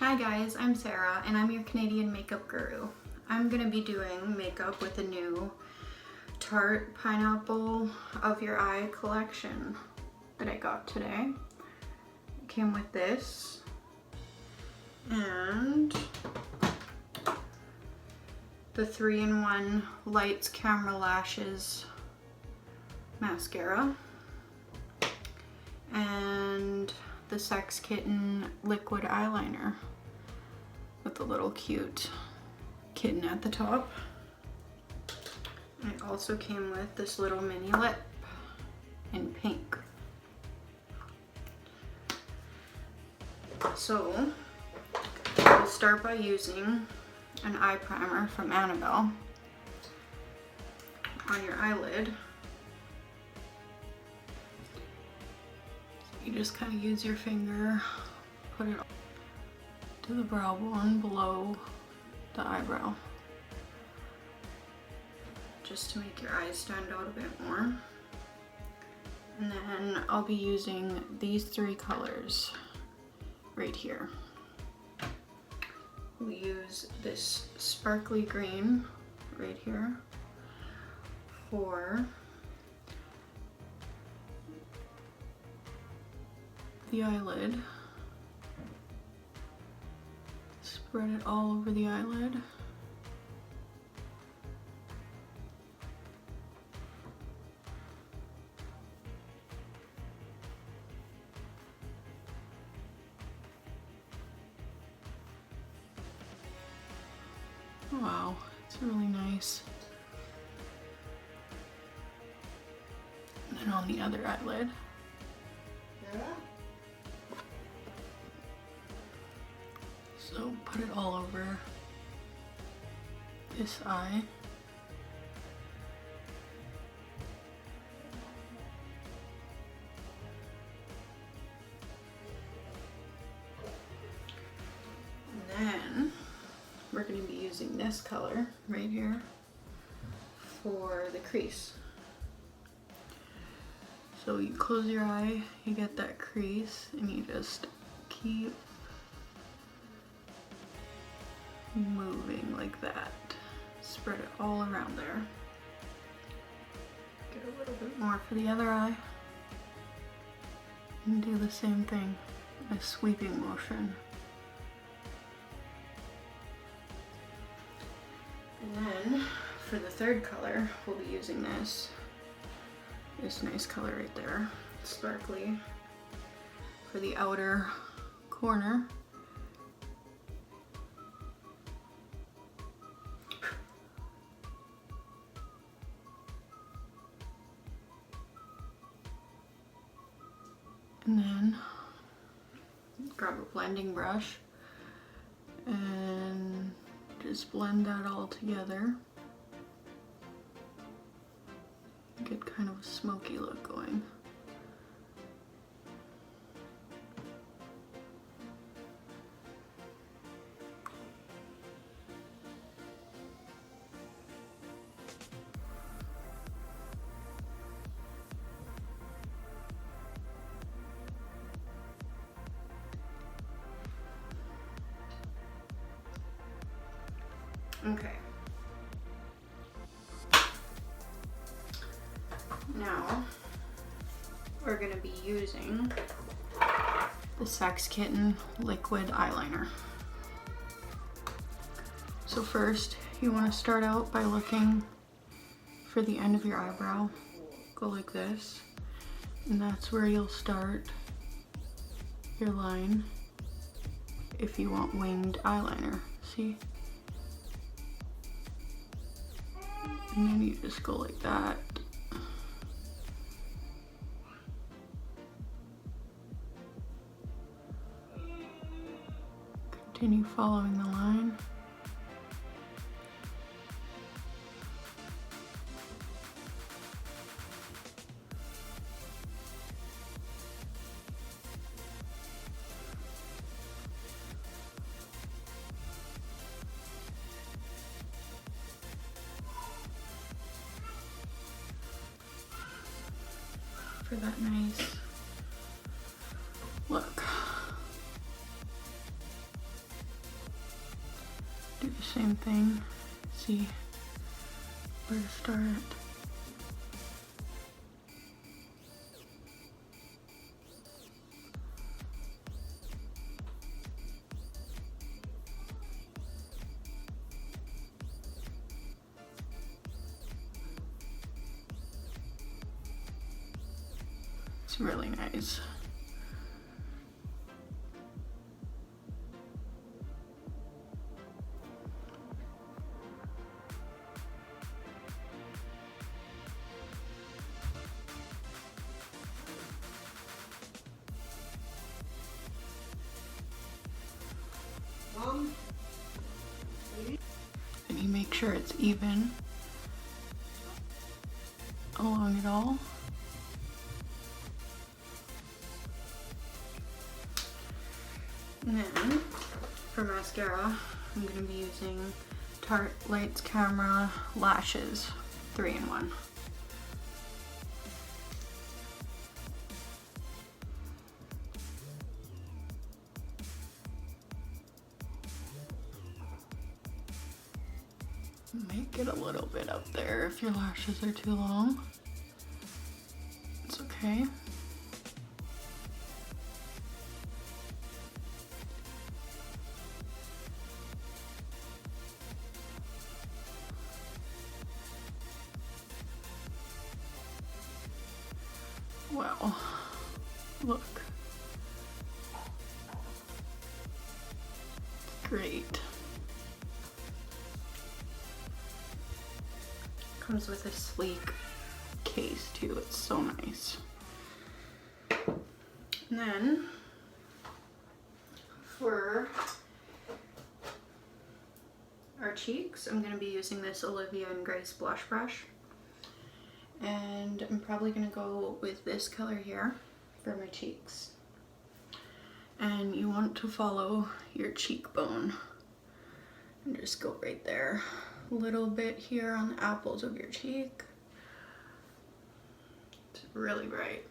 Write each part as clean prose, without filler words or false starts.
Hi guys, I'm Sarah and I'm your Canadian makeup guru. I'm going to be doing makeup with a new Tarte Pineapple of Your Eye collection that I got today. It came with this and the 3-in-1 Lights Camera Lashes mascara and the Sex Kitten liquid eyeliner with a little cute kitten at the top. It also came with this little mini lip in pink. So we'll start by using an eye primer from Annabelle on your eyelid. You just kind of use your finger, put it to the brow bone below the eyebrow, just to make your eyes stand out a bit more. And then I'll be using these 3 colors right here. We'll use this sparkly green right here for the eyelid. Spread it all over the eyelid. Wow, it's really nice. And then on the other eyelid. So put it all over this eye. And then we're going to be using this color right here for the crease. So you close your eye, you get that crease, and you just keep moving like that. Spread it all around there. Get a little bit more for the other eye. And do the same thing, a sweeping motion. And then for the third color, we'll be using this nice color right there, sparkly, for the outer corner. And then grab a blending brush and just blend that all together. Get kind of a smoky look going. Okay. Now we're going to be using the Sex Kitten liquid eyeliner. So first you want to start out by looking for the end of your eyebrow. Go like this, and that's where you'll start your line if you want winged eyeliner. See? And then you just go like that. Continue following the line. For that nice look. Do the same thing, see where to start. It's really nice. And you make sure it's even along it all. And then for mascara, I'm going to be using Tarte Lights Camera Lashes 3-in-1. Make it a little bit up there if your lashes are too long. It's okay. Wow, look. Great. Comes with a sleek case too, it's so nice. And then for our cheeks, I'm going to be using this Olivia and Grace blush brush. And I'm probably going to go with this color here for my cheeks. And you want to follow your cheekbone and just go right there. A little bit here on the apples of your cheek. It's really bright.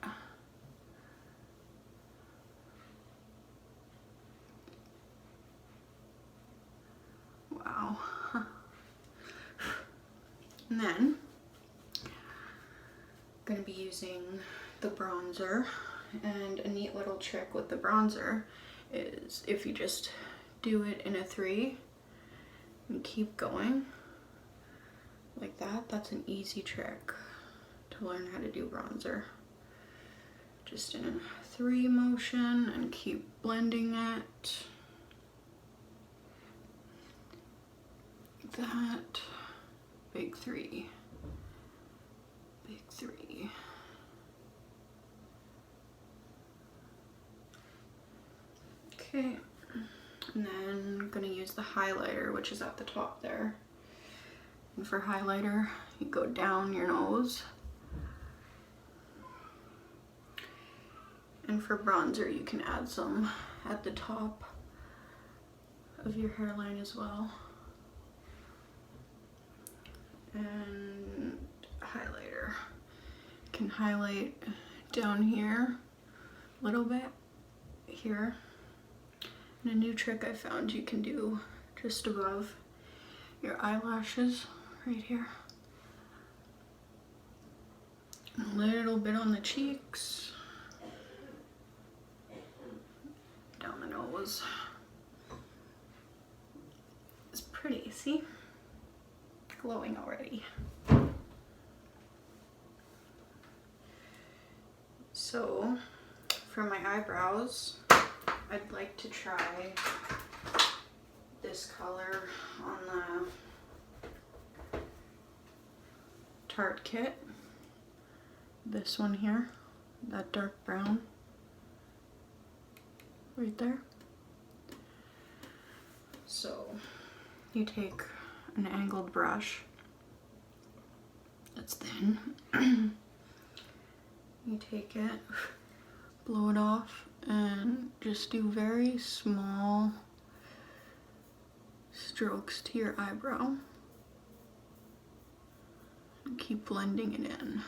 Wow. And then I'm going to be using the bronzer, and a neat little trick with the bronzer is if you just do it in a 3 and keep going like that, that's an easy trick to learn how to do bronzer. Just in a 3 motion and keep blending it. Like that. Big 3. Big 3. Okay, and then I'm gonna use the highlighter, which is at the top there. And for highlighter, you go down your nose. And for bronzer, you can add some at the top of your hairline as well. And highlighter. You can highlight down here a little bit, here. And a new trick I found you can do just above your eyelashes, right here. A little bit on the cheeks. Down the nose. It's pretty, see? Glowing already. So, for my eyebrows, I'd like to try this color on the Tarte kit. This one here, that dark brown, right there. So, you take an angled brush that's thin. You take it, blow it off, and just do very small strokes to your eyebrow. And keep blending it in.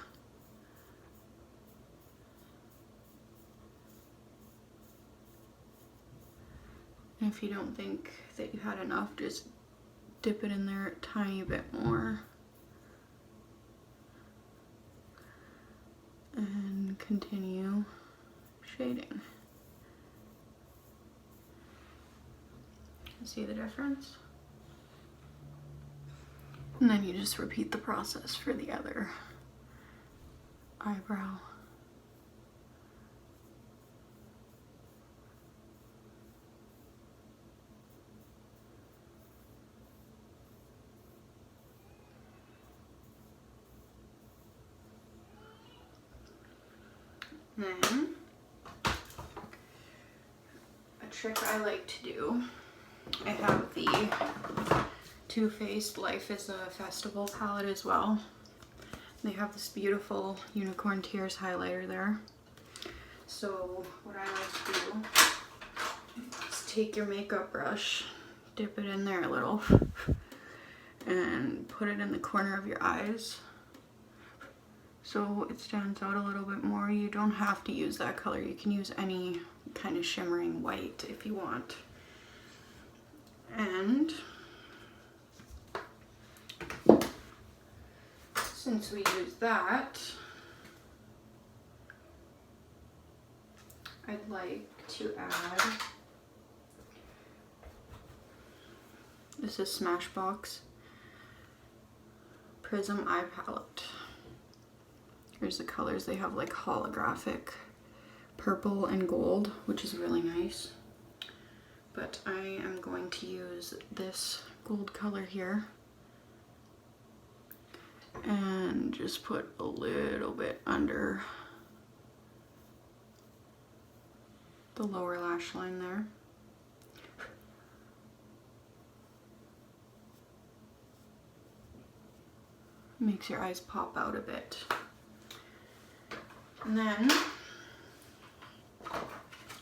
And if you don't think that you had enough, just dip it in there a tiny bit more. And continue shading. See the difference? And then you just repeat the process for the other eyebrow. Then, a trick I like to do, I have the Too Faced Life is a Festival palette as well. They have this beautiful Unicorn Tears highlighter there. So what I like to do is take your makeup brush, dip it in there a little, and put it in the corner of your eyes so it stands out a little bit more. You don't have to use that color. You can use any kind of shimmering white if you want. And since we use that, I'd like to add, this is Smashbox Prism Eye Palette. Here's the colors. They have like holographic purple and gold, which is really nice. But I am going to use this gold color here and just put a little bit under the lower lash line there. Makes your eyes pop out a bit. And then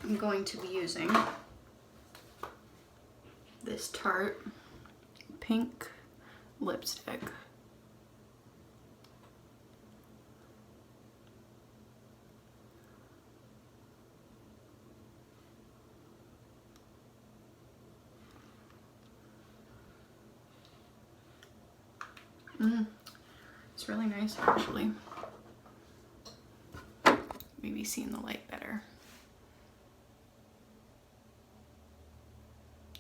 I'm going to be using this Tarte pink lipstick. It's really nice actually. Maybe seeing the light better.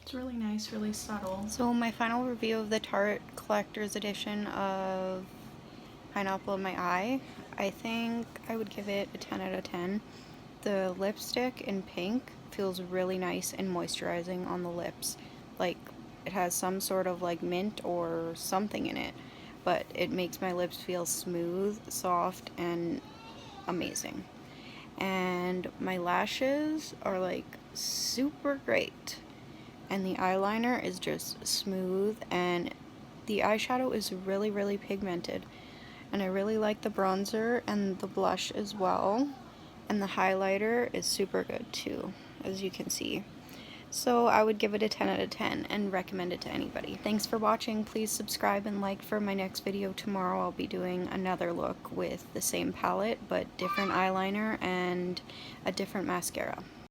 It's really nice, really subtle. So my final review of the Tarte Collector's Edition of Pineapple in My Eye, I think I would give it a 10 out of 10. The lipstick in pink feels really nice and moisturizing on the lips. Like it has some sort of like mint or something in it, but it makes my lips feel smooth, soft, and amazing. And my lashes are like super great. And the eyeliner is just smooth, and the eyeshadow is really, really pigmented. And I really like the bronzer and the blush as well. And the highlighter is super good too, as you can see. So I would give it a 10 out of 10 and recommend it to anybody. Thanks for watching. Please subscribe and like for my next video tomorrow. I'll be doing another look with the same palette but different eyeliner and a different mascara.